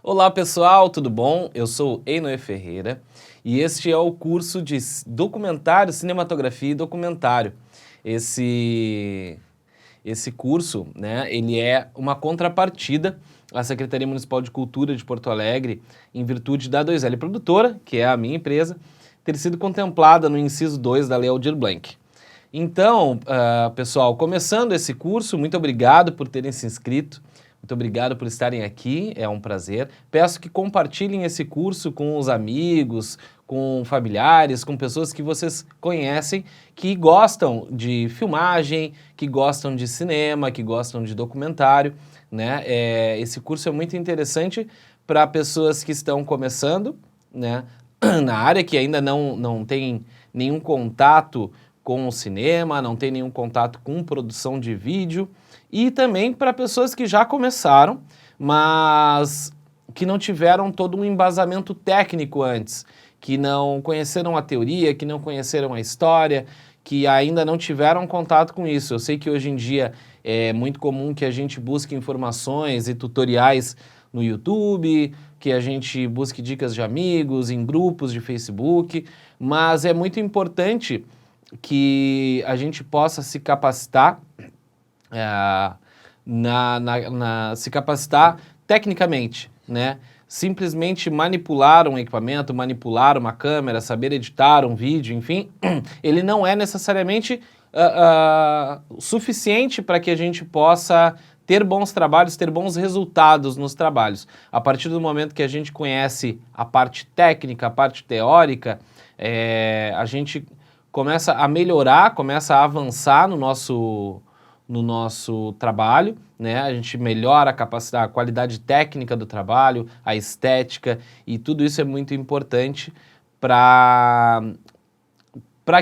Olá pessoal, tudo bom? Eu sou Einoe Ferreira e este é o curso de documentário, cinematografia e documentário. Esse curso, né, ele é uma contrapartida à Secretaria Municipal de Cultura de Porto Alegre, em virtude da 2L Produtora, que é a minha empresa, ter sido contemplada no inciso 2 da Lei Aldir Blanc. Então, pessoal, começando esse curso, muito obrigado por terem se inscrito, muito obrigado por estarem aqui, é um prazer. Peço que compartilhem esse curso com os amigos, com familiares, com pessoas que vocês conhecem, que gostam de filmagem, que gostam de cinema, que gostam de documentário, né? Esse curso é muito interessante para pessoas que estão começando, né, na área, que ainda não tem nenhum contato com o cinema, não tem nenhum contato com produção de vídeo, e também para pessoas que já começaram, mas que não tiveram todo um embasamento técnico antes, que não conheceram a teoria, que não conheceram a história, que ainda não tiveram contato com isso. Eu sei que hoje em dia é muito comum que a gente busque informações e tutoriais no YouTube, que a gente busque dicas de amigos, em grupos de Facebook, mas é muito importante que a gente possa se capacitar, é, se capacitar tecnicamente, né? Simplesmente manipular um equipamento, manipular uma câmera, saber editar um vídeo, enfim, ele não é necessariamente suficiente para que a gente possa ter bons trabalhos, ter bons resultados nos trabalhos. A partir do momento que a gente conhece a parte técnica, a parte teórica, a gente começa a melhorar, começa a avançar no nosso trabalho, né? A gente melhora a capacidade, a qualidade técnica do trabalho, a estética, e tudo isso é muito importante para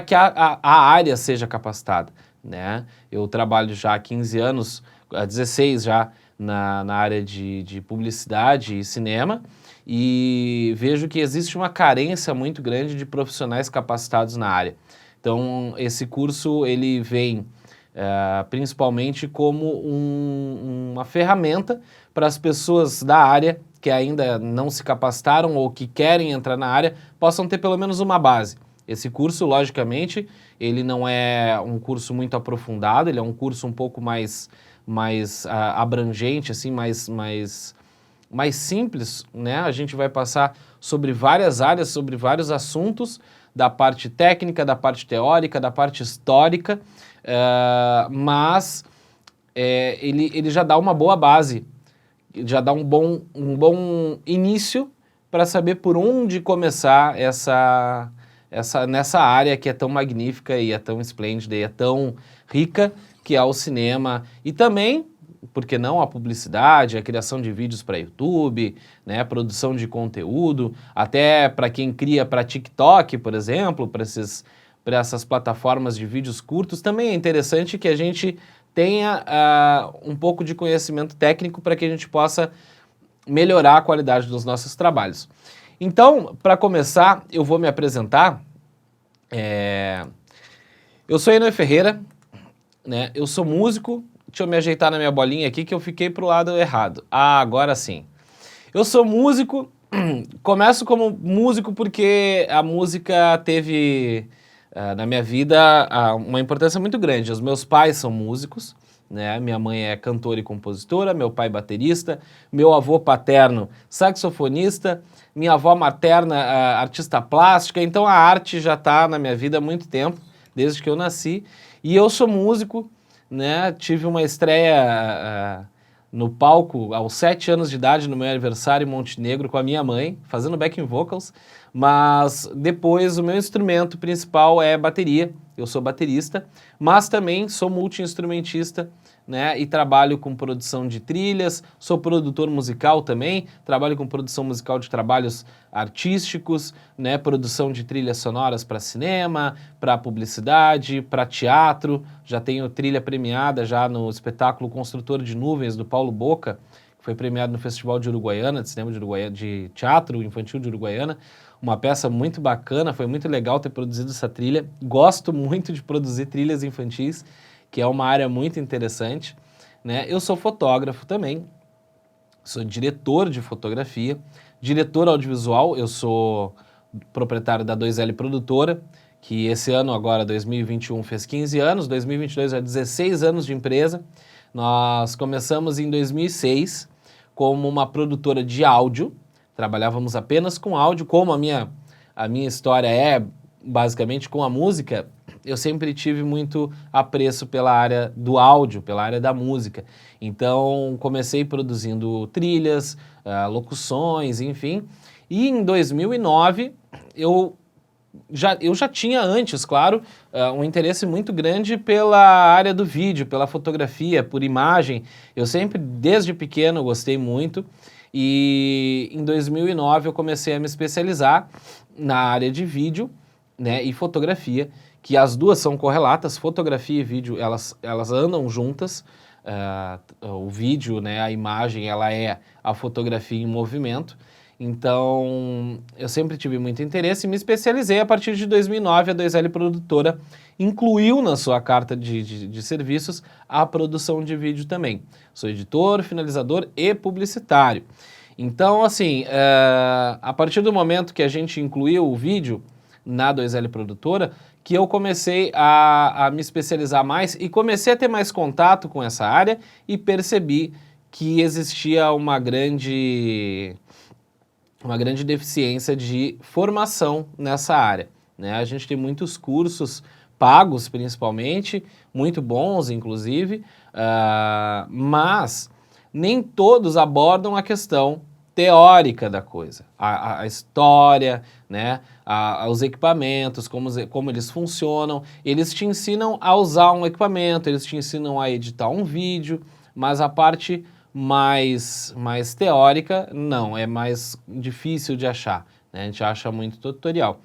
que a área seja capacitada, né? Eu trabalho já há 15 anos, há 16 já na área de publicidade e cinema, e vejo que existe uma carência muito grande de profissionais capacitados na área. Então, esse curso, ele vem principalmente como uma ferramenta para as pessoas da área que ainda não se capacitaram ou que querem entrar na área, possam ter pelo menos uma base. Esse curso, logicamente, ele não é um curso muito aprofundado, ele é um curso um pouco mais abrangente, assim, mais simples, né? A gente vai passar sobre várias áreas, sobre vários assuntos, da parte técnica, da parte teórica, da parte histórica, mas ele já dá uma boa base, já dá um bom início para saber por onde começar nessa área que é tão magnífica e é tão esplêndida e é tão rica, que é o cinema, e também, por que não, a publicidade, a criação de vídeos para YouTube, né, produção de conteúdo, até para quem cria para TikTok, por exemplo, para essas plataformas de vídeos curtos, também é interessante que a gente tenha um pouco de conhecimento técnico para que a gente possa melhorar a qualidade dos nossos trabalhos. Então, para começar, eu vou me apresentar. Eu sou Einoe Ferreira, né? Eu sou músico. Deixa eu me ajeitar na minha bolinha aqui que eu fiquei pro lado errado. Ah, agora sim. Eu sou músico, começo como músico porque a música teve na minha vida uma importância muito grande. Os meus pais são músicos, né? Minha mãe é cantora e compositora, meu pai baterista, meu avô paterno saxofonista, minha avó materna artista plástica. Então a arte já está na minha vida há muito tempo, desde que eu nasci. E eu sou músico, né? Tive uma estreia no palco aos 7 anos de idade, no meu aniversário em Montenegro, com a minha mãe, fazendo backing vocals, mas depois o meu instrumento principal é bateria, eu sou baterista, mas também sou multi-instrumentista, né, e trabalho com produção de trilhas, sou produtor musical também, trabalho com produção musical de trabalhos artísticos, né, produção de trilhas sonoras para cinema, para publicidade, para teatro, já tenho trilha premiada já no espetáculo Construtor de Nuvens, do Paulo Boca, que foi premiado no Festival de Uruguaiana, de cinema de Uruguaiana, de teatro infantil de Uruguaiana, uma peça muito bacana, foi muito legal ter produzido essa trilha, gosto muito de produzir trilhas infantis, que é uma área muito interessante, né? Eu sou fotógrafo também, sou diretor de fotografia, diretor audiovisual, eu sou proprietário da 2L Produtora, que esse ano agora, 2021, fez 15 anos, 2022 é 16 anos de empresa. Nós começamos em 2006 como uma produtora de áudio, trabalhávamos apenas com áudio, como a minha história é basicamente com a música, eu sempre tive muito apreço pela área do áudio, pela área da música. Então, comecei produzindo trilhas, locuções, enfim. E em 2009, eu já tinha antes, claro, um interesse muito grande pela área do vídeo, pela fotografia, por imagem. Eu sempre, desde pequeno, gostei muito. E em 2009 eu comecei a me especializar na área de vídeo, né, e fotografia, que as duas são correlatas, fotografia e vídeo, elas andam juntas. O vídeo, né, a imagem, ela é a fotografia em movimento. Então, eu sempre tive muito interesse e me especializei. A partir de 2009, a 2L Produtora incluiu na sua carta de serviços a produção de vídeo também. Sou editor, finalizador e publicitário. Então, assim, a partir do momento que a gente incluiu o vídeo na 2L Produtora, que eu comecei a me especializar mais e comecei a ter mais contato com essa área e percebi que existia uma grande deficiência de formação nessa área, né? A gente tem muitos cursos pagos, principalmente, muito bons, inclusive, mas nem todos abordam a questão teórica da coisa, a história, né? Os equipamentos, como eles funcionam. Eles te ensinam a usar um equipamento, eles te ensinam a editar um vídeo, mas a parte mais teórica, não, é mais difícil de achar, né? A gente acha muito tutorial.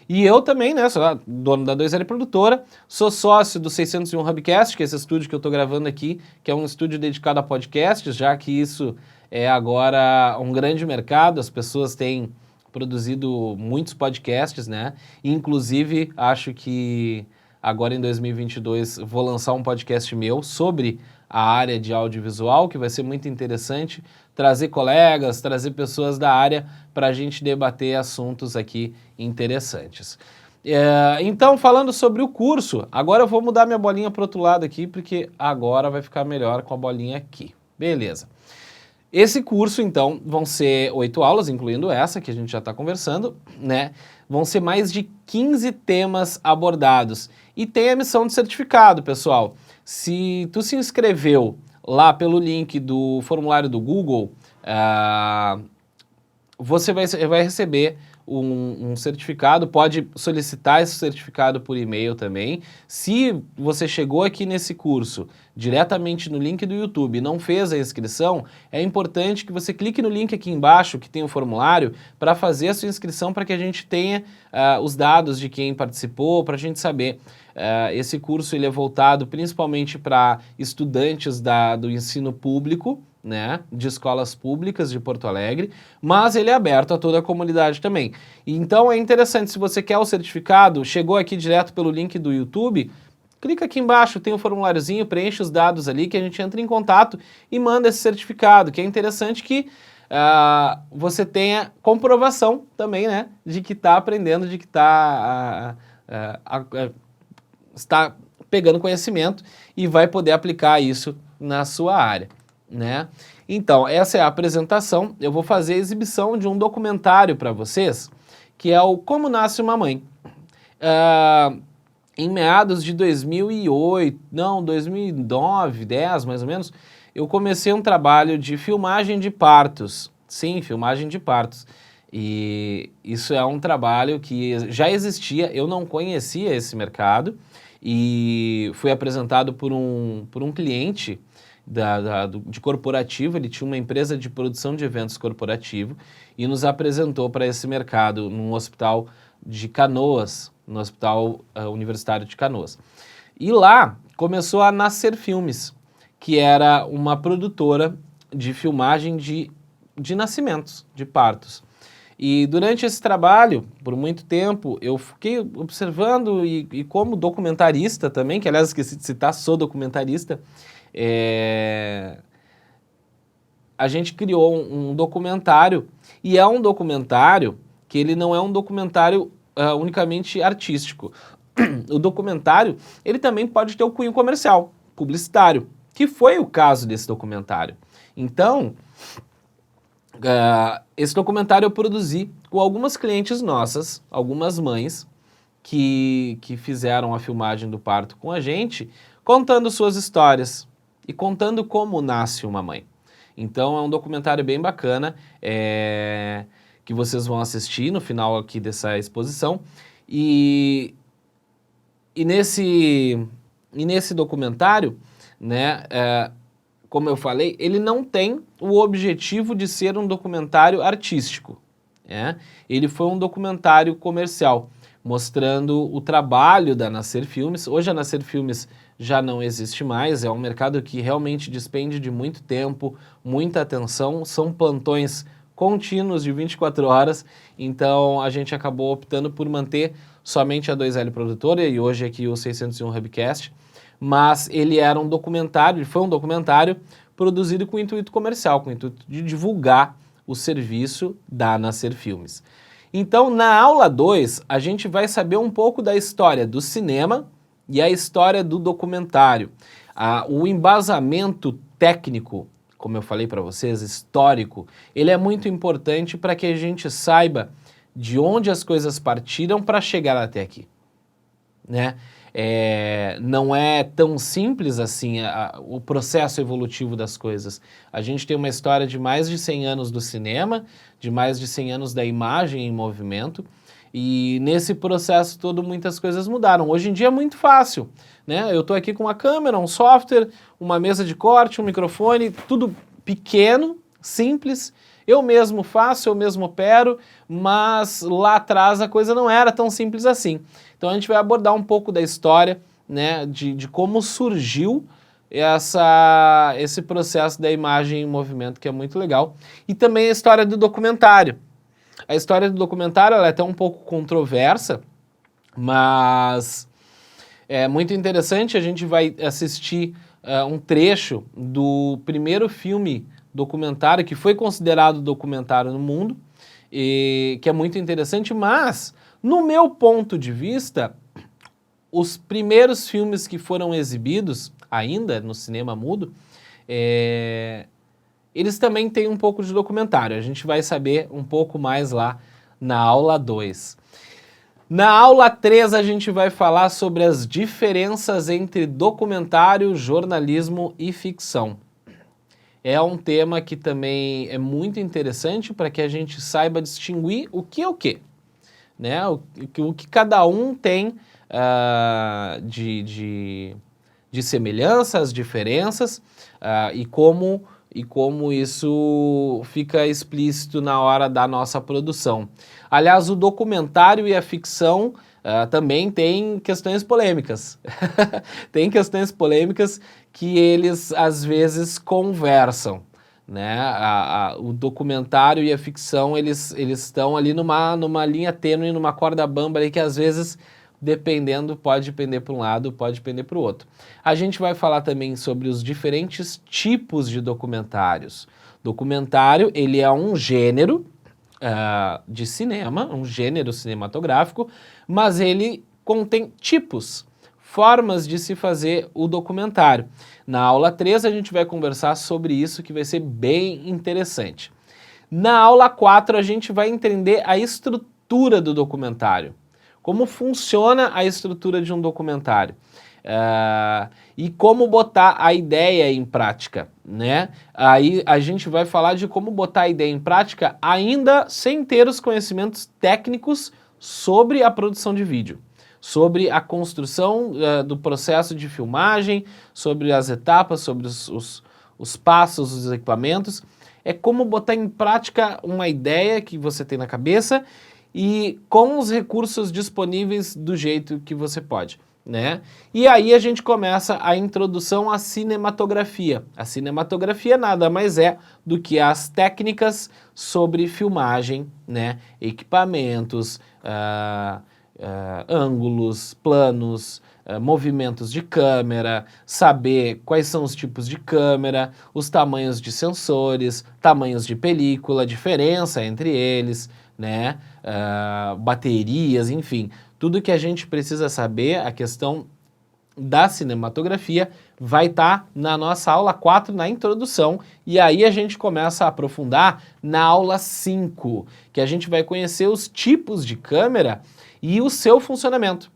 E eu também, né, sou dono da 2L Produtora, sou sócio do 601 Hubcast, que é esse estúdio que eu estou gravando aqui, que é um estúdio dedicado a podcasts, já que isso é agora um grande mercado, as pessoas têm produzido muitos podcasts, né? Inclusive, acho que agora em 2022 vou lançar um podcast meu sobre a área de audiovisual, que vai ser muito interessante, trazer colegas, trazer pessoas da área para a gente debater assuntos aqui interessantes. Então, falando sobre o curso, agora eu vou mudar minha bolinha para o outro lado aqui, porque agora vai ficar melhor com a bolinha aqui. Beleza. Esse curso, então, vão ser 8 aulas, incluindo essa que a gente já está conversando, né? Vão ser mais de 15 temas abordados. E tem a emissão de certificado, pessoal. Se tu se inscreveu lá pelo link do formulário do Google, você vai receber um certificado, pode solicitar esse certificado por e-mail também. Se você chegou aqui nesse curso diretamente no link do YouTube e não fez a inscrição, é importante que você clique no link aqui embaixo, que tem o formulário, para fazer a sua inscrição, para que a gente tenha os dados de quem participou, para a gente saber. Esse curso ele é voltado principalmente para estudantes do ensino público, né, de escolas públicas de Porto Alegre, mas ele é aberto a toda a comunidade também. Então é interessante, se você quer o certificado, chegou aqui direto pelo link do YouTube, clica aqui embaixo, tem um formuláriozinho, preenche os dados ali que a gente entra em contato e manda esse certificado, que é interessante que você tenha comprovação também, né, de que está aprendendo, de que está pegando conhecimento e vai poder aplicar isso na sua área, né? Então, essa é a apresentação. Eu vou fazer a exibição de um documentário para vocês, que é o Como Nasce uma Mãe. Em meados de 2009, 2010 mais ou menos, eu comecei um trabalho de filmagem de partos. Sim, filmagem de partos. E isso é um trabalho que já existia, eu não conhecia esse mercado, e fui apresentado por um cliente de corporativo. Ele tinha uma empresa de produção de eventos corporativo e nos apresentou para esse mercado num hospital de Canoas, no Hospital Universitário de Canoas. E lá começou a Nascer Filmes, que era uma produtora de filmagem de nascimentos, de partos. E durante esse trabalho, por muito tempo, eu fiquei observando e como documentarista também, que aliás esqueci de citar, sou documentarista, a gente criou um documentário, e é um documentário que ele não é um documentário unicamente artístico. O documentário, ele também pode ter o cunho comercial, publicitário, que foi o caso desse documentário. Então, esse documentário eu produzi com algumas clientes nossas, algumas mães, que fizeram a filmagem do parto com a gente, contando suas histórias e contando como nasce uma mãe. Então é um documentário bem bacana, que vocês vão assistir no final aqui dessa exposição. E nesse documentário, né, como eu falei, ele não tem o objetivo de ser um documentário artístico. Ele foi um documentário comercial, mostrando o trabalho da Nascer Filmes. Hoje a Nascer Filmes já não existe mais, é um mercado que realmente despende de muito tempo, muita atenção, são plantões contínuos de 24 horas, então a gente acabou optando por manter somente a 2L Produtora e hoje aqui o 601 Hubcast, mas ele era um documentário, ele foi um documentário produzido com intuito comercial, com o intuito de divulgar o serviço da Nascer Filmes. Então, na aula 2, a gente vai saber um pouco da história do cinema e a história do documentário. O embasamento técnico, como eu falei para vocês, histórico, ele é muito importante para que a gente saiba de onde as coisas partiram para chegar até aqui, né? Não é tão simples assim o processo evolutivo das coisas. A gente tem uma história de mais de 100 anos do cinema, de mais de 100 anos da imagem em movimento, e nesse processo todo muitas coisas mudaram. Hoje em dia é muito fácil, né? Eu estou aqui com uma câmera, um software, uma mesa de corte, um microfone, tudo pequeno, simples. Eu mesmo faço, eu mesmo opero, mas lá atrás a coisa não era tão simples assim. Então a gente vai abordar um pouco da história, né, de como surgiu esse processo da imagem em movimento, que é muito legal. E também a história do documentário. A história do documentário ela é até um pouco controversa, mas é muito interessante. A gente vai assistir um trecho do primeiro filme documentário, que foi considerado documentário no mundo, e que é muito interessante, mas, no meu ponto de vista, os primeiros filmes que foram exibidos, ainda no cinema mudo, eles também têm um pouco de documentário. A gente vai saber um pouco mais lá na aula 2. Na aula 3, a gente vai falar sobre as diferenças entre documentário, jornalismo e ficção. É um tema que também é muito interessante para que a gente saiba distinguir o que é o quê, né? O que cada um tem de semelhanças, diferenças, e como isso fica explícito na hora da nossa produção. Aliás, o documentário e a ficção também têm questões polêmicas. Tem questões polêmicas que eles, às vezes, conversam, né? O documentário e a ficção, eles estão ali numa linha tênue, numa corda bamba ali que, às vezes, dependendo, pode pender para um lado, pode pender para o outro. A gente vai falar também sobre os diferentes tipos de documentários. Documentário, ele é um gênero de cinema, um gênero cinematográfico, mas ele contém tipos, formas de se fazer o documentário. Na aula 3 a gente vai conversar sobre isso, que vai ser bem interessante. Na aula 4 a gente vai entender a estrutura do documentário, como funciona a estrutura de um documentário. E como botar a ideia em prática, né? Aí a gente vai falar de como botar a ideia em prática ainda sem ter os conhecimentos técnicos sobre a produção de vídeo, sobre a construção do processo de filmagem, sobre as etapas, sobre os passos, os equipamentos. É como botar em prática uma ideia que você tem na cabeça e com os recursos disponíveis do jeito que você pode, né? E aí a gente começa a introdução à cinematografia. A cinematografia nada mais é do que as técnicas sobre filmagem, né? Equipamentos, ângulos, planos, movimentos de câmera, saber quais são os tipos de câmera, os tamanhos de sensores, tamanhos de película, diferença entre eles, né? Baterias, enfim, tudo que a gente precisa saber, a questão da cinematografia, vai estar na nossa aula 4, na introdução, e aí a gente começa a aprofundar na aula 5, que a gente vai conhecer os tipos de câmera e o seu funcionamento.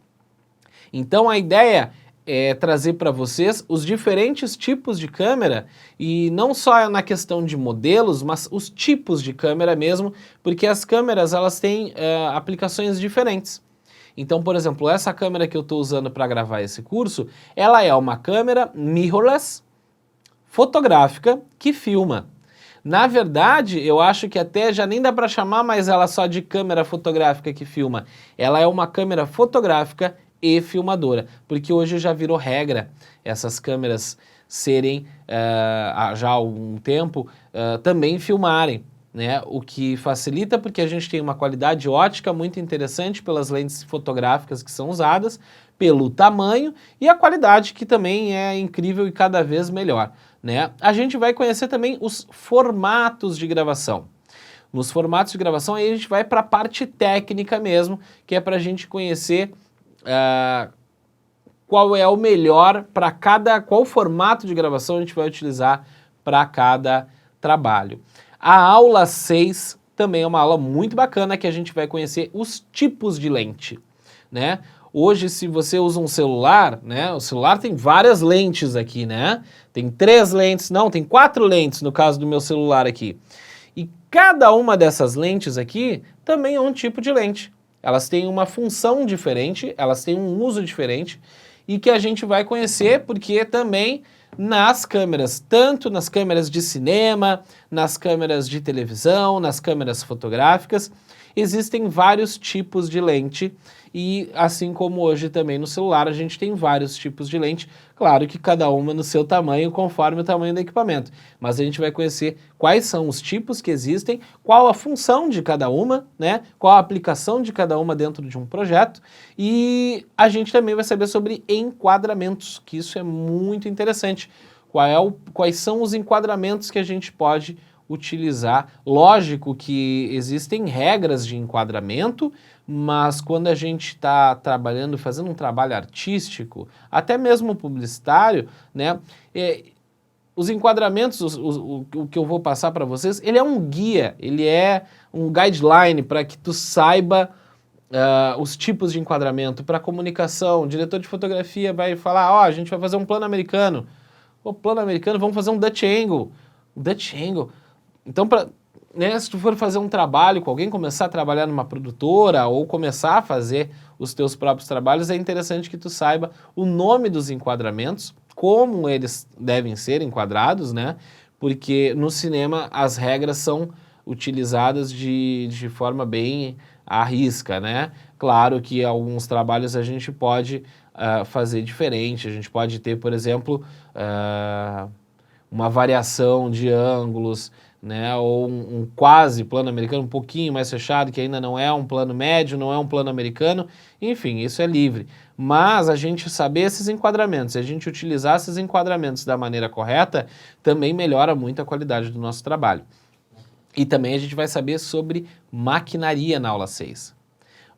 Então a ideia é trazer para vocês os diferentes tipos de câmera, e não só na questão de modelos, mas os tipos de câmera mesmo, porque as câmeras elas têm aplicações diferentes. Então, por exemplo, essa câmera que eu estou usando para gravar esse curso, ela é uma câmera mirrorless, fotográfica, que filma. Na verdade, eu acho que até já nem dá para chamar mais ela só de câmera fotográfica que filma. Ela é uma câmera fotográfica e filmadora, porque hoje já virou regra essas câmeras serem, já há algum tempo, também filmarem, né? O que facilita porque a gente tem uma qualidade ótica muito interessante pelas lentes fotográficas que são usadas, pelo tamanho e a qualidade que também é incrível e cada vez melhor, né? A gente vai conhecer também os formatos de gravação. Nos formatos de gravação aí a gente vai para a parte técnica mesmo, que é para a gente conhecer qual é o melhor para qual formato de gravação a gente vai utilizar para cada trabalho. A aula 6 também é uma aula muito bacana que a gente vai conhecer os tipos de lente, né? Hoje, se você usa um celular, né? O celular tem várias lentes aqui, né? Tem 3 lentes, não, tem 4 lentes no caso do meu celular aqui. E cada uma dessas lentes aqui também é um tipo de lente. Elas têm uma função diferente, elas têm um uso diferente e que a gente vai conhecer porque também nas câmeras, tanto nas câmeras de cinema, nas câmeras de televisão, nas câmeras fotográficas, existem vários tipos de lente e assim como hoje também no celular a gente tem vários tipos de lente, claro que cada uma no seu tamanho conforme o tamanho do equipamento, mas a gente vai conhecer quais são os tipos que existem, qual a função de cada uma, né? Qual a aplicação de cada uma dentro de um projeto e a gente também vai saber sobre enquadramentos, que isso é muito interessante. Quais são os enquadramentos que a gente pode utilizar? Lógico que existem regras de enquadramento, mas quando a gente está trabalhando, fazendo um trabalho artístico, até mesmo publicitário, né, os enquadramentos, o que eu vou passar para vocês, ele é um guia, ele é um guideline para que tu saiba os tipos de enquadramento. Para comunicação, o diretor de fotografia vai falar, ó, a gente vai fazer um plano americano. O plano americano, vamos fazer um Dutch angle. Dutch angle. Então, né, se tu for fazer um trabalho com alguém, começar a trabalhar numa produtora ou começar a fazer os teus próprios trabalhos, é interessante que tu saiba o nome dos enquadramentos, como eles devem ser enquadrados, né? Porque no cinema as regras são utilizadas de forma bem à risca, né? Claro que alguns trabalhos a gente pode fazer diferente, a gente pode ter, por exemplo, uma variação de ângulos, né, ou um quase plano americano, um pouquinho mais fechado, que ainda não é um plano médio, não é um plano americano, enfim, isso é livre. Mas a gente saber esses enquadramentos, se a gente utilizar esses enquadramentos da maneira correta, também melhora muito a qualidade do nosso trabalho. E também a gente vai saber sobre maquinaria na aula 6.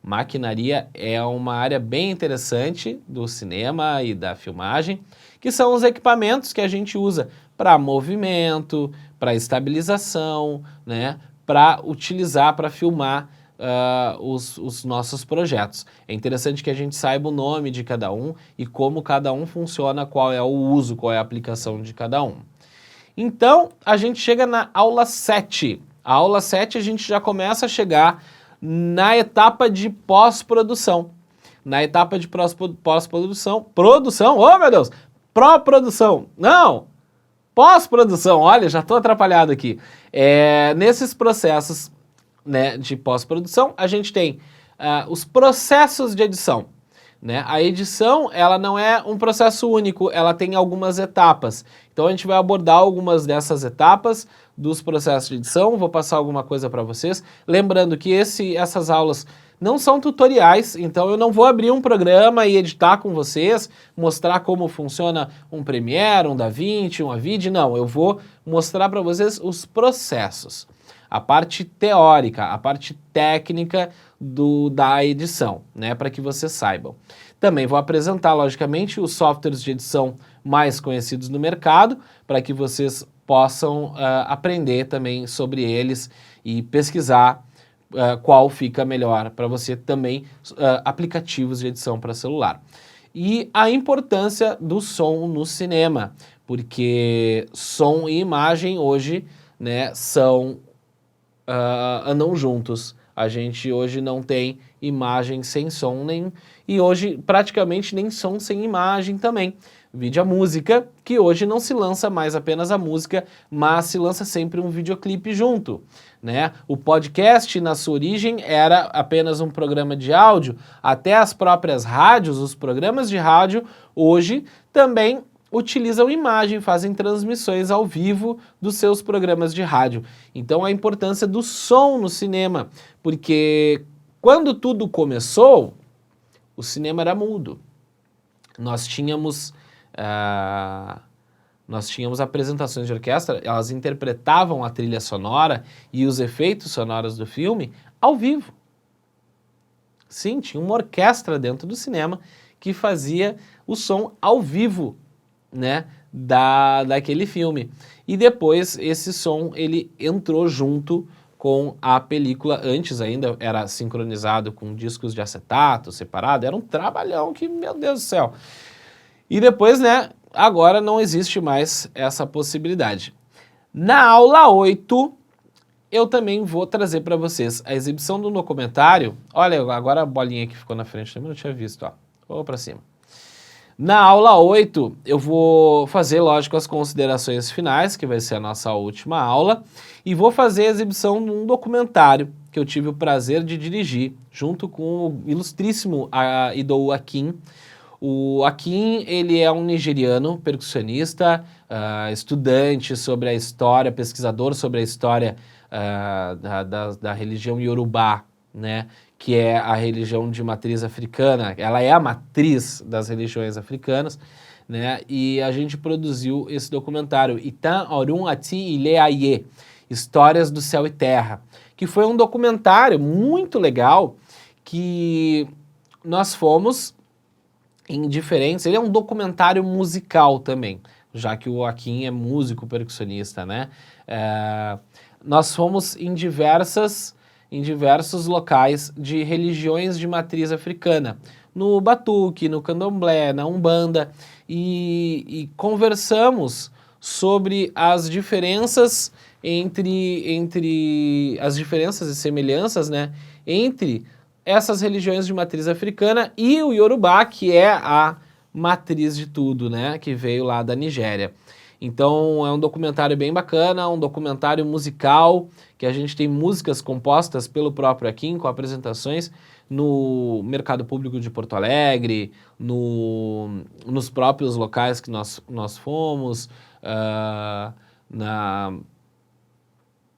Maquinaria é uma área bem interessante do cinema e da filmagem, que são os equipamentos que a gente usa para movimento, para estabilização, né, para utilizar, para filmar os nossos projetos. É interessante que a gente saiba o nome de cada um e como cada um funciona, qual é o uso, qual é a aplicação de cada um. Então, a gente chega na aula 7. A aula 7 a gente já começa a chegar na etapa de pós-produção. Na etapa de pós-produção, oh meu Deus, pró-produção, não, pós-produção, olha, já estou atrapalhado aqui. Nesses processos, né, de pós-produção, a gente tem os processos de edição. Né? A edição, ela não é um processo único, ela tem algumas etapas. Então a gente vai abordar algumas dessas etapas dos processos de edição, vou passar alguma coisa para vocês. Lembrando que essas aulas Não são tutoriais, então eu não vou abrir um programa e editar com vocês, mostrar como funciona um Premiere, um DaVinci, um Avid, não. Eu vou mostrar para vocês os processos, a parte teórica, a parte técnica da edição, né, para que vocês saibam. Também vou apresentar, logicamente, os softwares de edição mais conhecidos no mercado, para que vocês possam aprender também sobre eles e pesquisar qual fica melhor para você também, aplicativos de edição para celular. E a importância do som no cinema, porque som e imagem hoje, né, andam juntos. A gente hoje não tem imagem sem som, e hoje praticamente nem som sem imagem também. Vide a música, que hoje não se lança mais apenas a música, mas se lança sempre um videoclipe junto, né? O podcast, na sua origem, era apenas um programa de áudio, até as próprias rádios, os programas de rádio, hoje também utilizam imagem, fazem transmissões ao vivo dos seus programas de rádio. Então a importância do som no cinema, porque quando tudo começou, o cinema era mudo. Nós tínhamos apresentações de orquestra, elas interpretavam a trilha sonora e os efeitos sonoros do filme ao vivo. Sim, tinha uma orquestra dentro do cinema que fazia o som ao vivo, né, daquele filme. E depois esse som ele entrou junto com a película. Antes ainda era sincronizado com discos de acetato separado, era um trabalhão que, meu Deus do céu. E depois, né, agora não existe mais essa possibilidade. Na aula 8, eu também vou trazer para vocês a exibição do documentário. Olha, agora a bolinha que ficou na frente também não tinha visto, ó. Vou para cima. Na aula 8, eu vou fazer, lógico, as considerações finais, que vai ser a nossa última aula, e vou fazer a exibição de um documentário que eu tive o prazer de dirigir, junto com o ilustríssimo Idowu Akin. O Akin, ele é um nigeriano, percussionista, estudante sobre a história, pesquisador sobre a história da religião Yorubá, né? Que é a religião de matriz africana. Ela é a matriz das religiões africanas, né? E a gente produziu esse documentário, Itan Orun Ati Ile Aye, Histórias do Céu e Terra, que foi um documentário muito legal que nós fomos em diferentes... Ele é um documentário musical também, já que o Akin é músico percussionista, né? Nós fomos em diversos locais de religiões de matriz africana, no Batuque, no Candomblé, na Umbanda, e conversamos sobre as diferenças as diferenças e semelhanças, né, entre essas religiões de matriz africana e o Yorubá, que é a matriz de tudo, né, que veio lá da Nigéria. Então é um documentário bem bacana, um documentário musical, que a gente tem músicas compostas pelo próprio Akin, com apresentações no Mercado Público de Porto Alegre, nos próprios locais que nós fomos,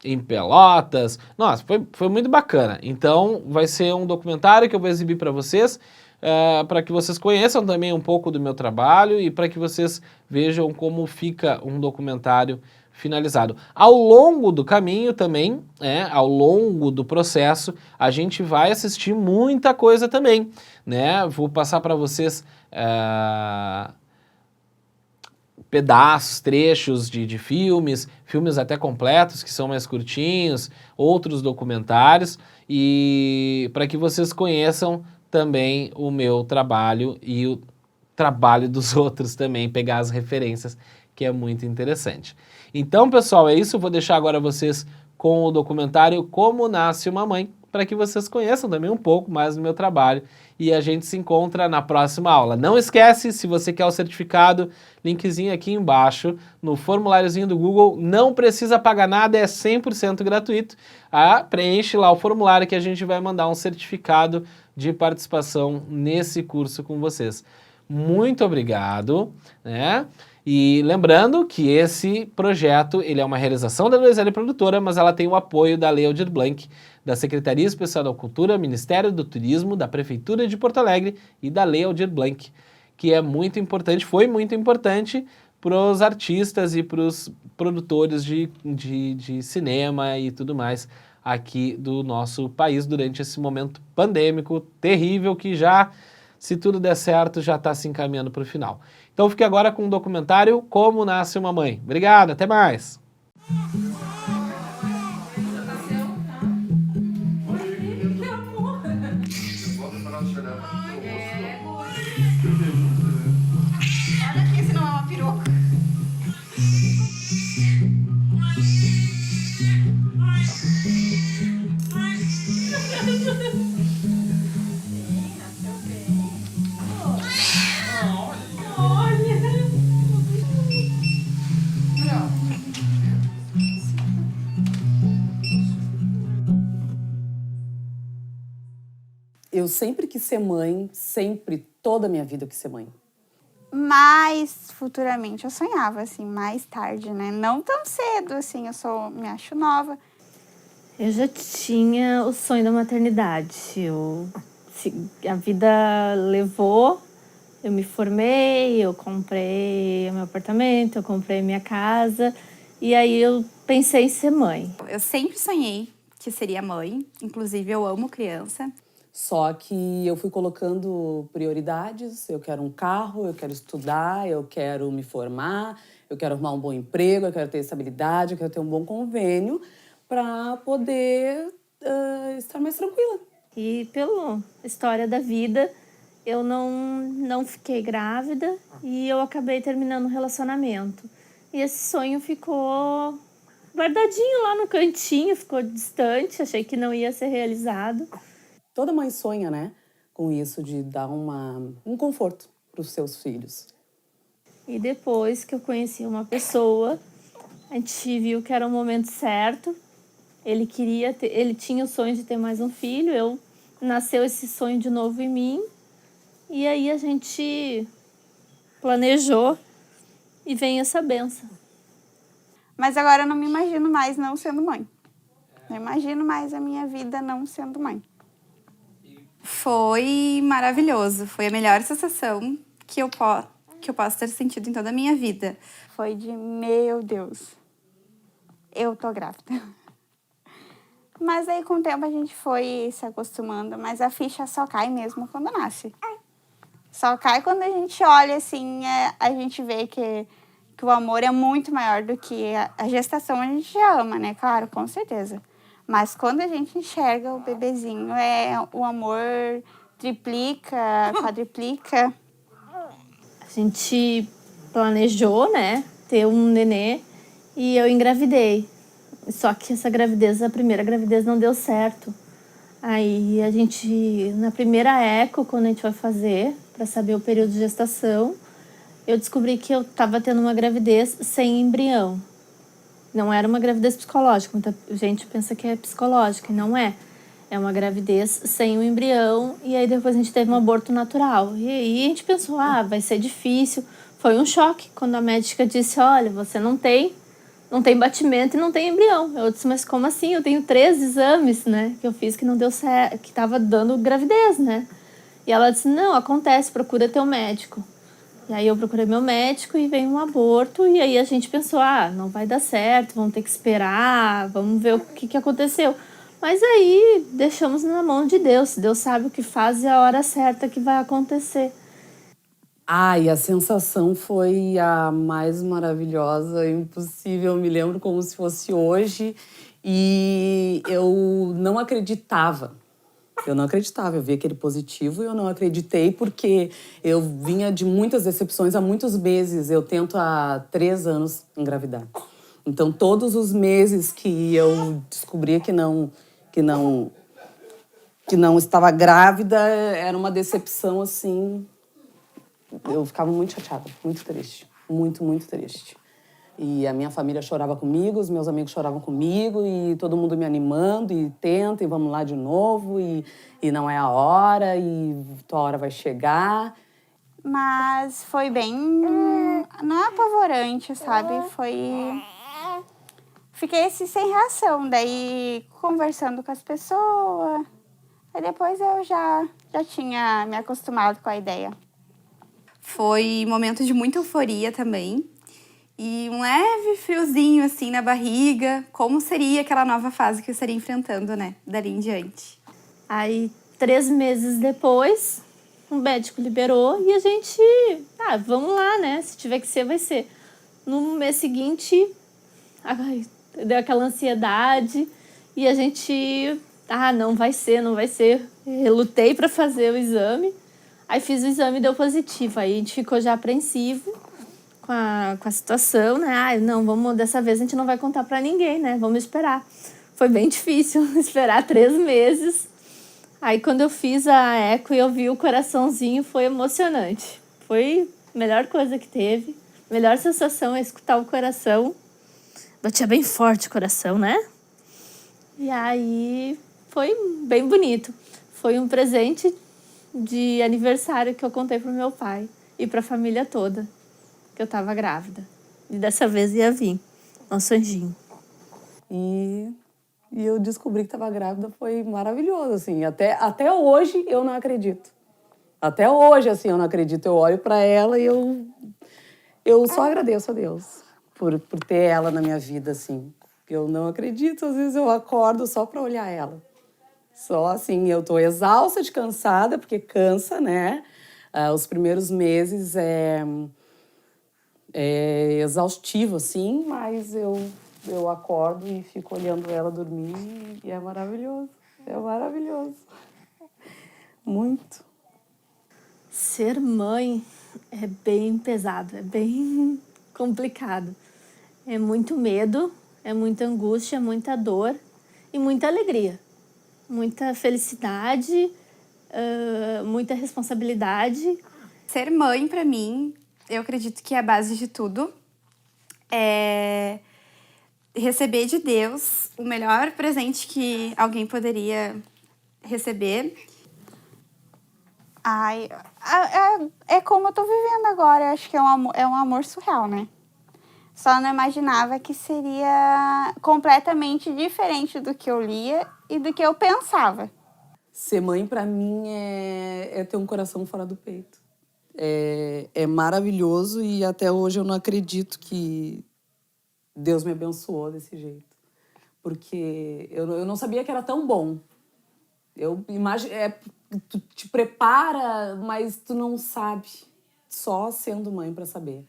em Pelotas. Nossa, foi muito bacana. Então vai ser um documentário que eu vou exibir para vocês, para que vocês conheçam também um pouco do meu trabalho e para que vocês vejam como fica um documentário finalizado. Ao longo do caminho também, ao longo do processo, a gente vai assistir muita coisa também, né? Vou passar para vocês pedaços, trechos de filmes até completos, que são mais curtinhos, outros documentários, e para que vocês conheçam também o meu trabalho e o trabalho dos outros também, pegar as referências, que é muito interessante. Então, pessoal, é isso. Eu vou deixar agora vocês com o documentário Como Nasce uma Mãe, para que vocês conheçam também um pouco mais do meu trabalho, e a gente se encontra na próxima aula. Não esquece, se você quer o certificado, linkzinho aqui embaixo, no formuláriozinho do Google, não precisa pagar nada, é 100% gratuito. Preenche lá o formulário que a gente vai mandar um certificado de participação nesse curso com vocês. Muito obrigado, né? E lembrando que esse projeto ele é uma realização da 2L Produtora, mas ela tem o apoio da Lei Aldir Blanc, da Secretaria Especial da Cultura, Ministério do Turismo, da Prefeitura de Porto Alegre e da Lei Aldir Blanc, que é muito importante, foi muito importante para os artistas e para os produtores de cinema e tudo mais aqui do nosso país durante esse momento pandêmico terrível que já, se tudo der certo, já está se encaminhando para o final. Então fique agora com o documentário Como Nasce uma Mãe. Obrigado, até mais! Olha aqui, se não é uma peruca. Eu sempre quis ser mãe, sempre, toda a minha vida eu quis ser mãe. Mas futuramente eu sonhava, assim, mais tarde, né? Não tão cedo, assim, me acho nova. Eu já tinha o sonho da maternidade. A vida levou, eu me formei, eu comprei meu apartamento, eu comprei minha casa. E aí eu pensei em ser mãe. Eu sempre sonhei que seria mãe, inclusive eu amo criança. Só que eu fui colocando prioridades. Eu quero um carro, eu quero estudar, eu quero me formar, eu quero arrumar um bom emprego, eu quero ter estabilidade, eu quero ter um bom convênio para poder estar mais tranquila. E pela história da vida, eu não fiquei grávida e eu acabei terminando o relacionamento. E esse sonho ficou guardadinho lá no cantinho, ficou distante, achei que não ia ser realizado. Toda mãe sonha, né, com isso de dar um conforto para os seus filhos. E depois que eu conheci uma pessoa, a gente viu que era o momento certo. Ele tinha o sonho de ter mais um filho, nasceu esse sonho de novo em mim. E aí a gente planejou e vem essa benção. Mas agora eu não me imagino mais não sendo mãe. Não imagino mais a minha vida não sendo mãe. Foi maravilhoso. Foi a melhor sensação que eu posso ter sentido em toda a minha vida. Foi de, meu Deus, eu tô grávida. Mas aí com o tempo a gente foi se acostumando, mas a ficha só cai mesmo quando nasce. Só cai quando a gente olha assim, a gente vê que o amor é muito maior do que a gestação. A gente já ama, né? Claro, com certeza. Mas quando a gente enxerga o bebezinho, o amor triplica, quadriplica. A gente planejou, né, ter um nenê e eu engravidei. Só que a primeira gravidez não deu certo. Aí na primeira eco, quando a gente foi fazer, para saber o período de gestação, eu descobri que eu estava tendo uma gravidez sem embrião. Não era uma gravidez psicológica, muita gente pensa que é psicológica, e não é. É uma gravidez sem o embrião, e aí depois a gente teve um aborto natural. E aí a gente pensou, vai ser difícil. Foi um choque quando a médica disse, olha, você não tem batimento e não tem embrião. Eu disse, mas como assim? Eu tenho 3 exames, né, que eu fiz que não deu certo, que estava dando gravidez, né? E ela disse, não, acontece, procura teu médico. E aí eu procurei meu médico e veio um aborto. E aí a gente pensou, não vai dar certo, vamos ter que esperar, vamos ver o que aconteceu. Mas aí deixamos na mão de Deus. Deus sabe o que faz e a hora certa que vai acontecer. E a sensação foi a mais maravilhosa, impossível. Eu me lembro como se fosse hoje. E eu não acreditava. Eu vi aquele positivo e eu não acreditei porque eu vinha de muitas decepções há muitos meses. Eu tento há 3 anos engravidar. Então, todos os meses que eu descobria que não estava grávida, era uma decepção, assim. Eu ficava muito chateada, muito triste. Muito, muito triste. E a minha família chorava comigo, os meus amigos choravam comigo, e todo mundo me animando, e tenta, e vamos lá de novo, e não é a hora, e tua hora vai chegar. mas foi bem... Não é apavorante, sabe? Fiquei assim, sem reação, daí conversando com as pessoas. Aí depois eu já tinha me acostumado com a ideia. Foi um momento de muita euforia também. E um leve friozinho assim na barriga. Como seria aquela nova fase que eu estaria enfrentando, né? Dali em diante. Aí, 3 meses depois, o médico liberou e a gente... vamos lá, né? Se tiver que ser, vai ser. No mês seguinte, deu aquela ansiedade e a gente... não vai ser, não vai ser. Eu lutei para fazer o exame. Aí fiz o exame e deu positivo. Aí a gente ficou já apreensivo com a situação, né? Não, dessa vez a gente não vai contar para ninguém, né? Vamos esperar. Foi bem difícil esperar 3 meses. Aí quando eu fiz a eco e eu vi o coraçãozinho, foi emocionante. Foi a melhor coisa que teve. A melhor sensação é escutar o coração. Batia bem forte o coração, né? E aí foi bem bonito. Foi um presente de aniversário que eu contei pro meu pai e pra família toda, que eu tava grávida. E dessa vez ia vir nosso anjinho. E eu descobri que estava grávida, foi maravilhoso, assim. Até hoje eu não acredito. Até hoje, assim, eu não acredito. Eu olho para ela e eu só agradeço a Deus por ter ela na minha vida, assim. Eu não acredito, às vezes eu acordo só para olhar ela. Só assim, eu tô exausta de cansada, porque cansa, né? Os primeiros meses é exaustivo, assim, mas eu acordo e fico olhando ela dormir e é maravilhoso. É maravilhoso. Muito. Ser mãe é bem pesado, é bem complicado. É muito medo, é muita angústia, muita dor e muita alegria. Muita felicidade, muita responsabilidade. Ser mãe, pra mim, eu acredito que é a base de tudo. É receber de Deus o melhor presente que alguém poderia receber. É como eu tô vivendo agora. Eu acho que é um amor surreal, né? Só não imaginava que seria completamente diferente do que eu lia e do que eu pensava. Ser mãe, pra mim, é ter um coração fora do peito. É maravilhoso e até hoje eu não acredito que Deus me abençoou desse jeito. Porque eu não sabia que era tão bom. Eu imagino, tu te prepara, mas tu não sabe. Só sendo mãe para saber.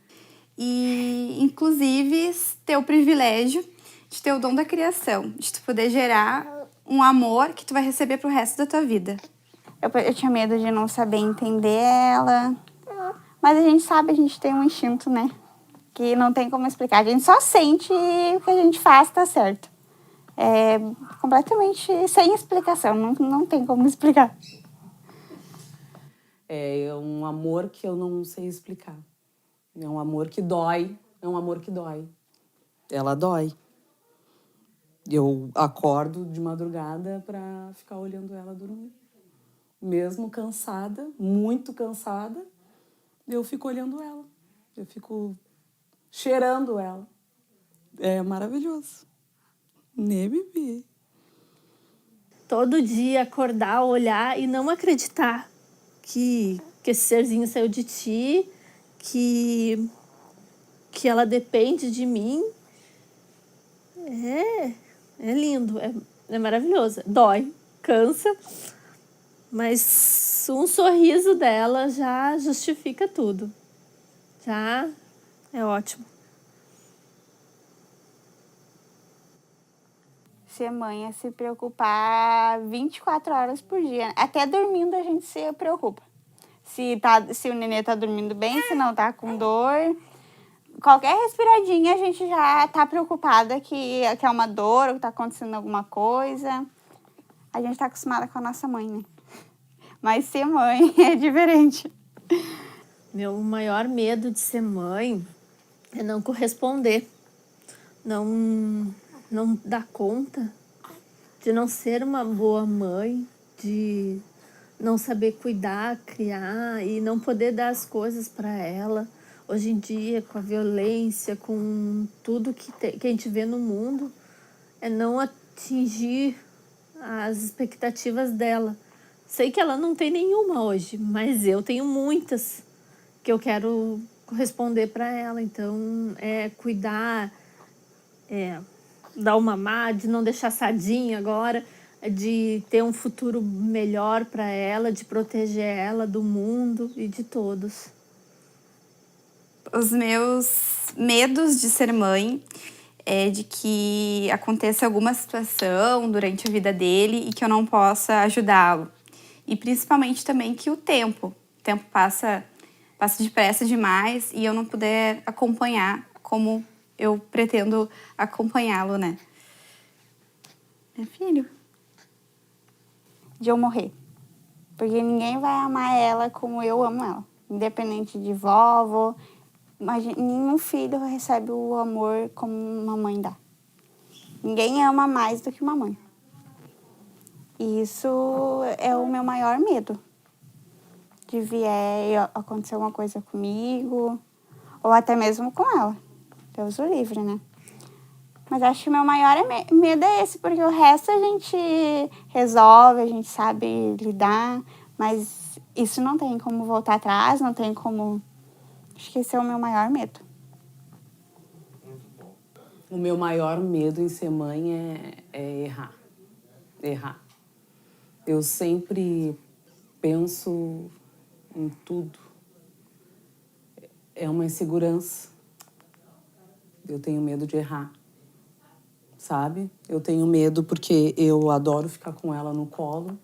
E, inclusive, ter o privilégio de ter o dom da criação, de tu poder gerar um amor que tu vai receber pro resto da tua vida. Eu tinha medo de não saber entender ela, mas a gente sabe, a gente tem um instinto, né? Que não tem como explicar. A gente só sente e o que a gente faz tá certo. É completamente sem explicação, não tem como explicar. É um amor que eu não sei explicar. É um amor que dói, é um amor que dói. Ela dói. Eu acordo de madrugada para ficar olhando ela dormir. Mesmo cansada, muito cansada, eu fico olhando ela. Eu fico cheirando ela. É maravilhoso. Né, bebê? Todo dia acordar, olhar e não acreditar que esse serzinho saiu de ti, que ela depende de mim. É lindo, é maravilhoso. Dói, cansa, mas um sorriso dela já justifica tudo. Já é ótimo. Ser mãe é se preocupar 24 horas por dia. Até dormindo a gente se preocupa. Se o nenê tá dormindo bem, se não tá com dor. Qualquer respiradinha a gente já tá preocupada que é uma dor ou que tá acontecendo alguma coisa. A gente tá acostumada com a nossa mãe, né? Mas ser mãe é diferente. Meu maior medo de ser mãe é não corresponder. Não dar conta de não ser uma boa mãe, de não saber cuidar, criar e não poder dar as coisas para ela. Hoje em dia, com a violência, com tudo que a gente vê no mundo, é não atingir as expectativas dela. Sei que ela não tem nenhuma hoje, mas eu tenho muitas que eu quero corresponder para ela. Então, é cuidar, dar o mamar, de não deixar sadinha agora, de ter um futuro melhor para ela, de proteger ela do mundo e de todos. Os meus medos de ser mãe é de que aconteça alguma situação durante a vida dele e que eu não possa ajudá-lo. E principalmente também que o tempo passa depressa demais e eu não puder acompanhar como eu pretendo acompanhá-lo, né? Meu filho. De eu morrer. Porque ninguém vai amar ela como eu amo ela. Independente de vovó. Nenhum filho recebe o amor como uma mãe dá. Ninguém ama mais do que uma mãe. E isso é o meu maior medo. De vier acontecer alguma coisa comigo, ou até mesmo com ela. Deus o livre, né? Mas acho que o meu maior medo é esse, porque o resto a gente resolve, a gente sabe lidar, mas isso não tem como voltar atrás, não tem como... Acho que esse é o meu maior medo. O meu maior medo em ser mãe é errar. Errar. Eu sempre penso em tudo. É uma insegurança. Eu tenho medo de errar, sabe? Eu tenho medo porque eu adoro ficar com ela no colo,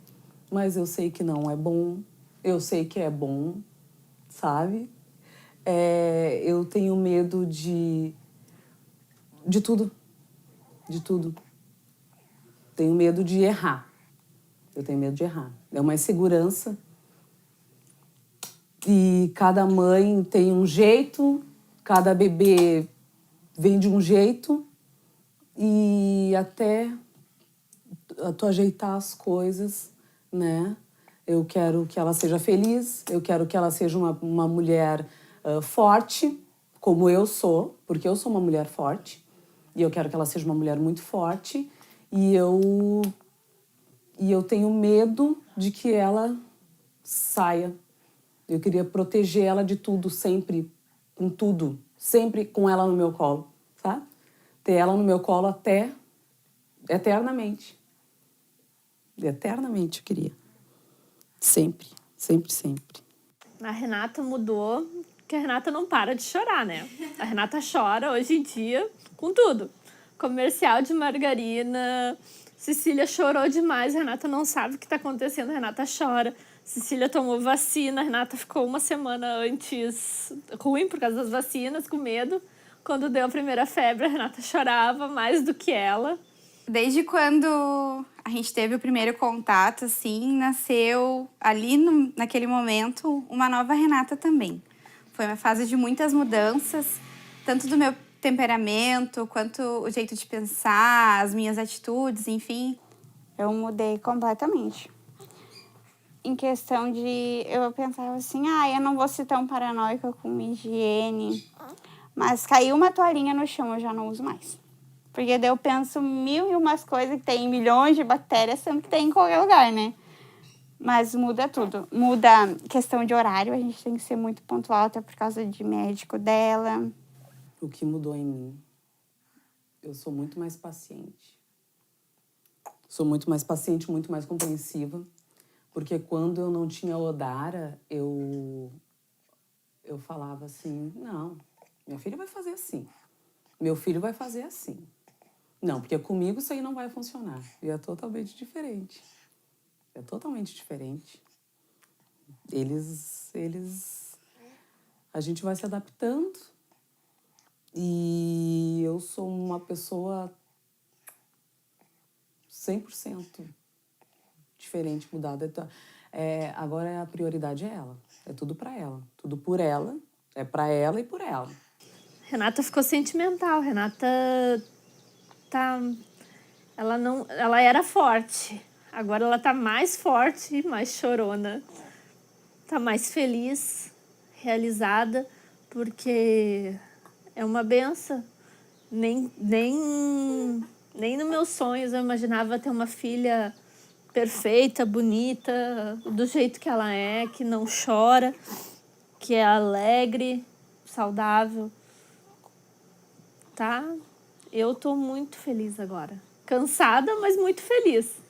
mas eu sei que não é bom. Eu sei que é bom, sabe? Eu tenho medo de tudo. De tudo. Tenho medo de errar. Eu tenho medo de errar. É uma insegurança. E cada mãe tem um jeito, cada bebê vem de um jeito. E até tu ajeitar as coisas, né? Eu quero que ela seja feliz, eu quero que ela seja uma mulher forte, como eu sou, porque eu sou uma mulher forte. E eu quero que ela seja uma mulher muito forte. E eu tenho medo de que ela saia. Eu queria proteger ela de tudo, sempre, com tudo. Sempre com ela no meu colo, sabe? Ter ela no meu colo até eternamente. Eternamente eu queria. Sempre, sempre, sempre. A Renata mudou, porque a Renata não para de chorar, né? A Renata chora hoje em dia com tudo. Comercial de margarina, Cecília chorou demais, a Renata não sabe o que está acontecendo, a Renata chora. Cecília tomou vacina, a Renata ficou uma semana antes ruim por causa das vacinas, com medo. Quando deu a primeira febre, a Renata chorava mais do que ela. Desde quando a gente teve o primeiro contato, assim, nasceu ali naquele momento uma nova Renata também. Foi uma fase de muitas mudanças, tanto do meu temperamento, quanto o jeito de pensar, as minhas atitudes, enfim. Eu mudei completamente. Em questão de... Eu pensava assim, eu não vou ser tão paranoica com higiene. Mas caiu uma toalhinha no chão, eu já não uso mais. Porque daí eu penso 1001 coisas que tem milhões de bactérias, sendo que tem em qualquer lugar, né? Mas muda tudo. Muda questão de horário, a gente tem que ser muito pontual, até por causa de médico dela. O que mudou em mim? Eu sou muito mais paciente. Sou muito mais paciente, muito mais compreensiva. Porque quando eu não tinha Odara, eu falava assim, não, minha filha vai fazer assim. Meu filho vai fazer assim. Não, porque comigo isso aí não vai funcionar. E é totalmente diferente. É totalmente diferente. A gente vai se adaptando. E eu sou uma pessoa 100% diferente, mudada. Então, agora a prioridade é ela. É tudo pra ela. Tudo por ela. É pra ela e por ela. Renata ficou sentimental. Renata ela era forte. Agora ela tá mais forte, mais chorona. Tá mais feliz, realizada, porque é uma benção. Nem nos meus sonhos eu imaginava ter uma filha perfeita, bonita, do jeito que ela é, que não chora, que é alegre, saudável. Tá? Eu tô muito feliz agora. Cansada, mas muito feliz.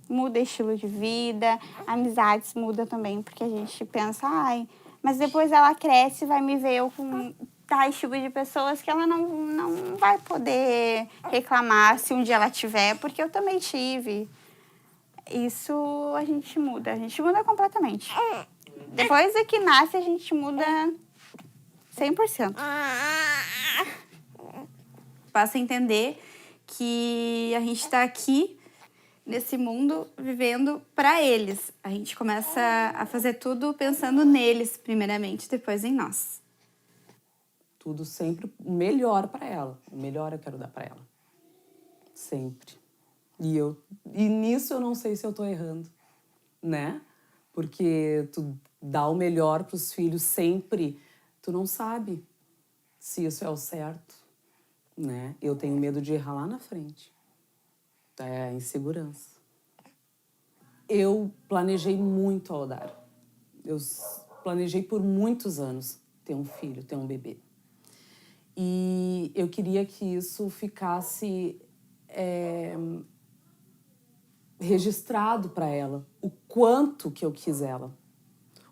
Muda estilo de vida, amizades muda também, porque a gente pensa, ai, mas depois ela cresce e vai me ver eu com tais tipos de pessoas que ela não vai poder reclamar se um dia ela tiver, porque eu também tive. Isso a gente muda completamente. Depois é que nasce, a gente muda 100%. Passa a entender que a gente está aqui nesse mundo vivendo para eles. A gente começa a fazer tudo pensando neles, primeiramente, depois em nós. Tudo sempre o melhor para ela. O melhor eu quero dar para ela. Sempre. E nisso eu não sei se eu tô errando, né? Porque tu dá o melhor pros filhos sempre, tu não sabe se isso é o certo, né? Eu tenho medo de errar lá na frente. É a insegurança. Eu planejei muito ao dar. Eu planejei por muitos anos ter um filho, ter um bebê. E eu queria que isso ficasse registrado para ela, o quanto que eu quis ela,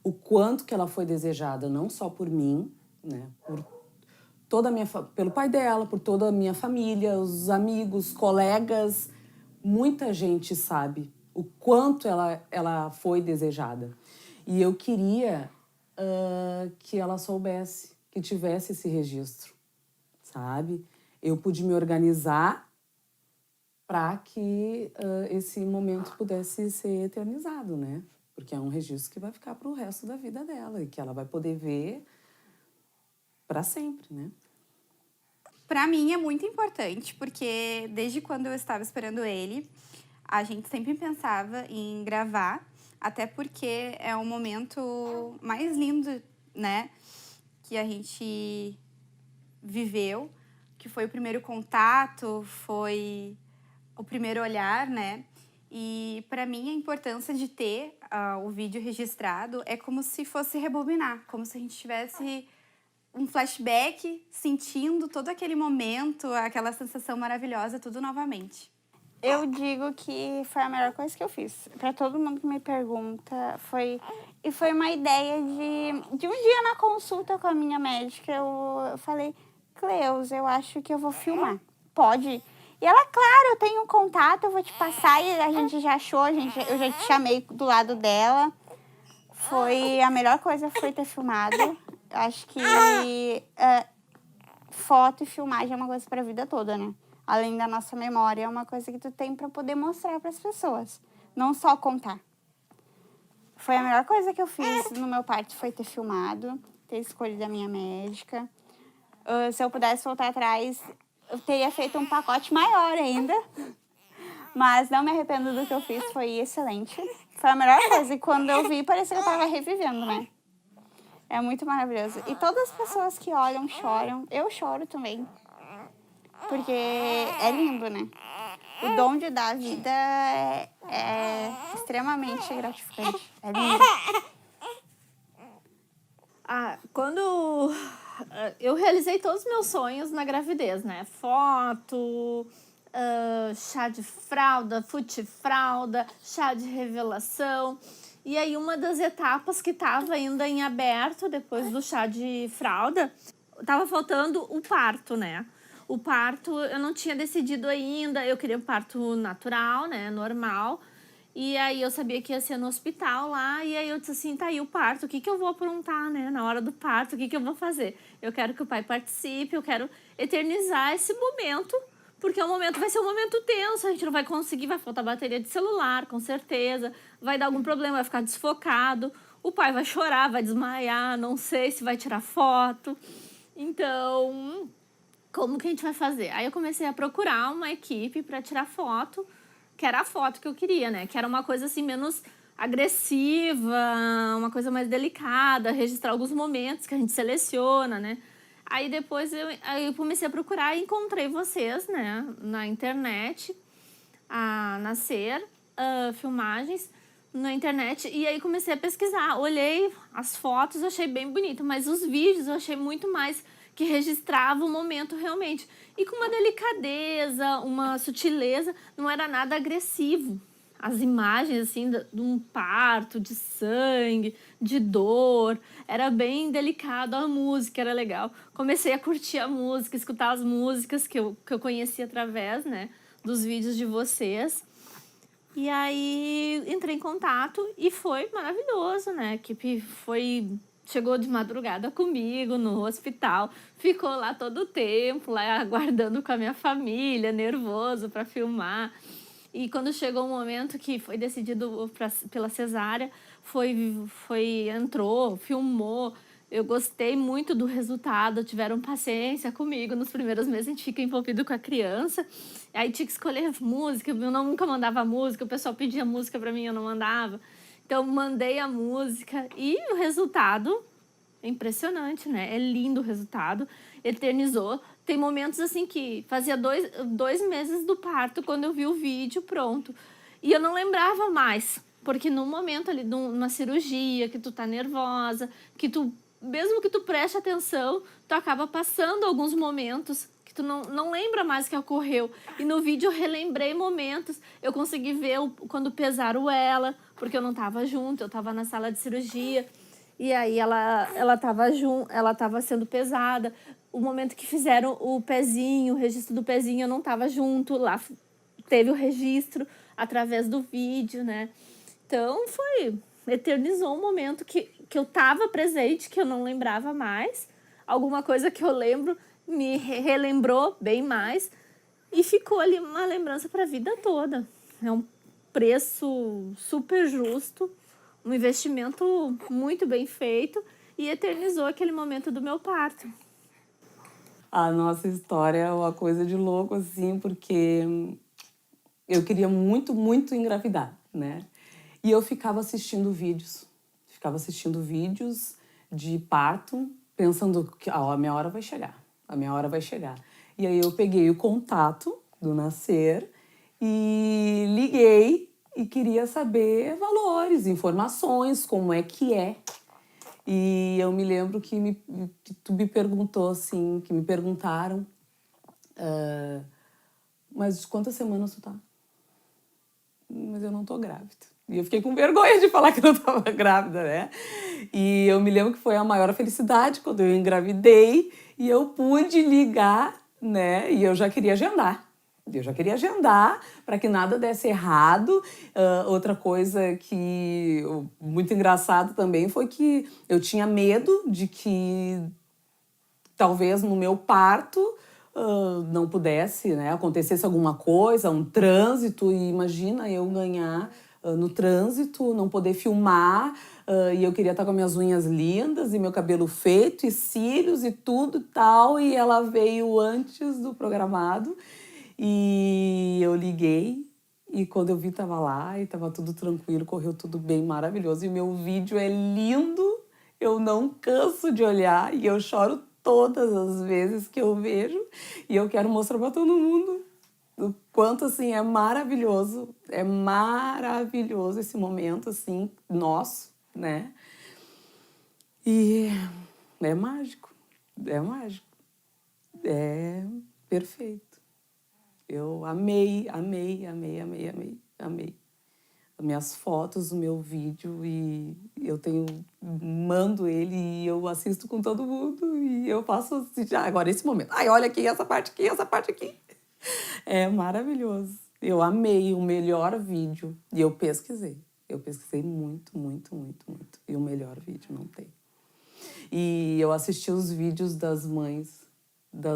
o quanto que ela foi desejada, não só por mim, né, por toda a pelo pai dela, por toda a minha família, os amigos, colegas, muita gente sabe o quanto ela foi desejada. E eu queria que ela soubesse, que tivesse esse registro, sabe? Eu pude me organizar para que esse momento pudesse ser eternizado, né? Porque é um registro que vai ficar para o resto da vida dela e que ela vai poder ver para sempre, né? Para mim é muito importante, porque desde quando eu estava esperando ele, a gente sempre pensava em gravar, até porque é o momento mais lindo, né, que a gente viveu, que foi o primeiro contato, foi o primeiro olhar, né? E para mim a importância de ter o vídeo registrado é como se fosse rebobinar, como se a gente tivesse um flashback, sentindo todo aquele momento, aquela sensação maravilhosa, tudo novamente. Eu digo que foi a melhor coisa que eu fiz. Para todo mundo que me pergunta, foi uma ideia de um dia na consulta com a minha médica, eu falei, Cleus, eu acho que eu vou filmar. Pode? E ela, claro, eu tenho um contato, eu vou te passar. E a gente já achou, eu já te chamei do lado dela. Foi a melhor coisa, foi ter filmado. Eu acho que foto e filmagem é uma coisa para a vida toda, né? Além da nossa memória, é uma coisa que tu tem para poder mostrar para as pessoas, não só contar. Foi a melhor coisa que eu fiz no meu parto, foi ter filmado, ter escolhido a minha médica. Se eu pudesse voltar atrás, eu teria feito um pacote maior ainda. Mas não me arrependo do que eu fiz, foi excelente. Foi a melhor coisa. E quando eu vi, parecia que eu estava revivendo, né? É muito maravilhoso. E todas as pessoas que olham, choram. Eu choro também. Porque é lindo, né? O dom de dar vida é extremamente gratificante. É lindo. Quando eu realizei todos os meus sonhos na gravidez, né? Foto, chá de fralda, fute-fralda, chá de revelação. E aí uma das etapas que estava ainda em aberto, depois do chá de fralda, estava faltando o parto, né? O parto eu não tinha decidido ainda, eu queria um parto natural, né? Normal. E aí eu sabia que ia ser no hospital lá, e aí eu disse assim, tá aí o parto, o que eu vou aprontar, né? Na hora do parto, o que eu vou fazer? Eu quero que o pai participe, eu quero eternizar esse momento, porque o momento vai ser um momento tenso, a gente não vai conseguir, vai faltar bateria de celular, com certeza, vai dar algum problema, vai ficar desfocado, o pai vai chorar, vai desmaiar, não sei se vai tirar foto. Então, como que a gente vai fazer? Aí eu comecei a procurar uma equipe para tirar foto, que era a foto que eu queria, né? Que era uma coisa assim menos agressiva, uma coisa mais delicada, registrar alguns momentos que a gente seleciona, né? Aí depois eu comecei a procurar e encontrei vocês, né, na internet, a Nascer Filmagens na internet, e aí comecei a pesquisar. Olhei as fotos, achei bem bonito, mas os vídeos eu achei muito mais que registrava o momento realmente. E com uma delicadeza, uma sutileza, não era nada agressivo. As imagens, assim, de um parto, de sangue, de dor, era bem delicado, a música era legal. Comecei a curtir a música, escutar as músicas que eu conheci através, né, dos vídeos de vocês. E aí entrei em contato e foi maravilhoso, né? A equipe chegou de madrugada comigo no hospital, ficou lá todo o tempo, lá aguardando com a minha família, nervoso para filmar. E quando chegou o momento que foi decidido pela cesárea, entrou, filmou. Eu gostei muito do resultado, tiveram paciência comigo. Nos primeiros meses a gente fica envolvido com a criança. Aí tinha que escolher música, eu nunca mandava música, o pessoal pedia música para mim, eu não mandava. Então mandei a música e o resultado é impressionante, né? É lindo o resultado, eternizou. Tem momentos assim que fazia dois meses do parto quando eu vi o vídeo pronto. E eu não lembrava mais, porque no momento ali, numa cirurgia, que tu tá nervosa, mesmo que tu preste atenção, tu acaba passando alguns momentos que tu não lembra mais o que ocorreu. E no vídeo eu relembrei momentos, eu consegui ver quando pesaram ela, porque eu não tava junto, eu tava na sala de cirurgia. E aí ela tava sendo pesada. O momento que fizeram o pezinho, o registro do pezinho, eu não tava junto. Lá teve o registro através do vídeo, né? Então eternizou um momento que eu tava presente, que eu não lembrava mais. Alguma coisa que eu lembro me relembrou bem mais. E ficou ali uma lembrança para a vida toda. É um preço super justo, um investimento muito bem feito e eternizou aquele momento do meu parto. A nossa história é uma coisa de louco, assim, porque eu queria muito, muito engravidar, né? E eu ficava assistindo vídeos de parto, pensando que a minha hora vai chegar, a minha hora vai chegar. E aí eu peguei o contato do Nascer e liguei e queria saber valores, informações, como é que é. E eu me lembro que tu me perguntou assim, que me perguntaram, mas quantas semanas tu tá? Mas eu não tô grávida. E eu fiquei com vergonha de falar que eu não tava grávida, né? E eu me lembro que foi a maior felicidade quando eu engravidei e eu pude ligar, né? E eu já queria agendar. Para que nada desse errado. Outra coisa que muito engraçado também foi que eu tinha medo de que talvez no meu parto não pudesse, né, acontecesse alguma coisa, um trânsito, e imagina eu ganhar no trânsito, não poder filmar, e eu queria estar com as minhas unhas lindas e meu cabelo feito e cílios e tudo e tal, e ela veio antes do programado. E eu liguei e quando eu vi tava lá e tava tudo tranquilo, correu tudo bem, maravilhoso. E o meu vídeo é lindo, eu não canso de olhar e eu choro todas as vezes que eu vejo. E eu quero mostrar para todo mundo o quanto, assim, é maravilhoso esse momento, assim, nosso, né? E é mágico, é perfeito. Eu amei. As minhas fotos, o meu vídeo, e eu mando ele e eu assisto com todo mundo e eu faço assim, agora esse momento. Ai, olha aqui, essa parte aqui. É maravilhoso. Eu amei o melhor vídeo e eu pesquisei. Eu pesquisei muito. E o melhor vídeo não tem. E eu assisti os vídeos das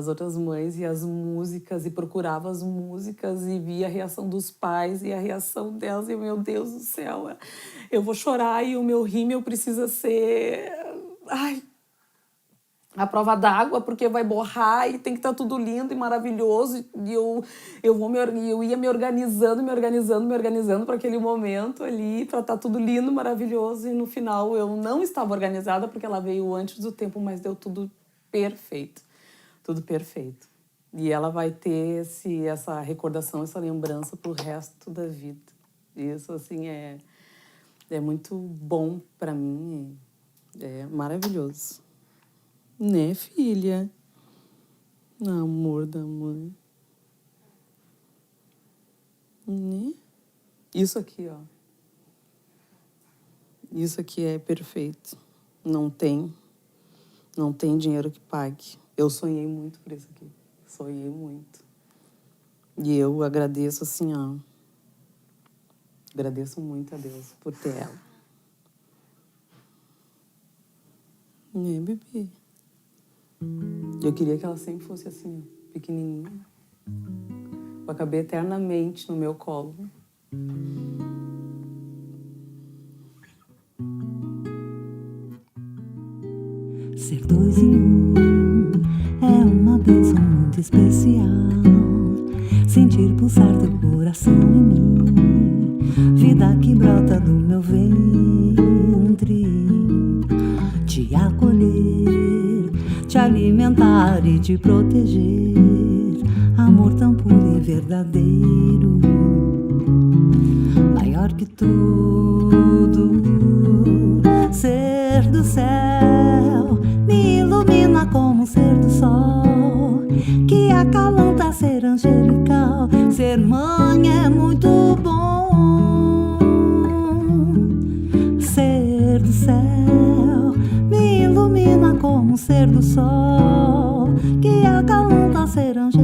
outras mães e as músicas, e procurava as músicas e via a reação dos pais e a reação delas, e meu Deus do céu, eu vou chorar e o meu rímel precisa ser... Ai, a prova d'água, porque vai borrar e tem que estar tudo lindo e maravilhoso. E eu ia me organizando para aquele momento ali, para estar tudo lindo, maravilhoso. E no final eu não estava organizada, porque ela veio antes do tempo, mas deu tudo perfeito. Tudo perfeito. E ela vai ter essa recordação, essa lembrança pro resto da vida. Isso, assim, é muito bom para mim. É maravilhoso. Né, filha? Amor da mãe. Né? Isso aqui, ó. Isso aqui é perfeito. Não tem dinheiro que pague. Eu sonhei muito por isso aqui. Sonhei muito. E eu agradeço, assim, ó. Agradeço muito a Deus por ter ela. Né, bebê? Eu queria que ela sempre fosse assim, ó, pequenininha. Pra caber eternamente no meu colo. Ser 2 em 1 é uma bênção muito especial. Sentir pulsar teu coração em mim, vida que brota do meu ventre. Te acolher, te alimentar e te proteger. Amor tão puro e verdadeiro, maior que tudo. Ser do céu me ilumina como um ser do sol, que acalanta ser angelical. Ser mãe é muito bom. Ser do céu me ilumina como um ser do sol, que acalanta ser angelical.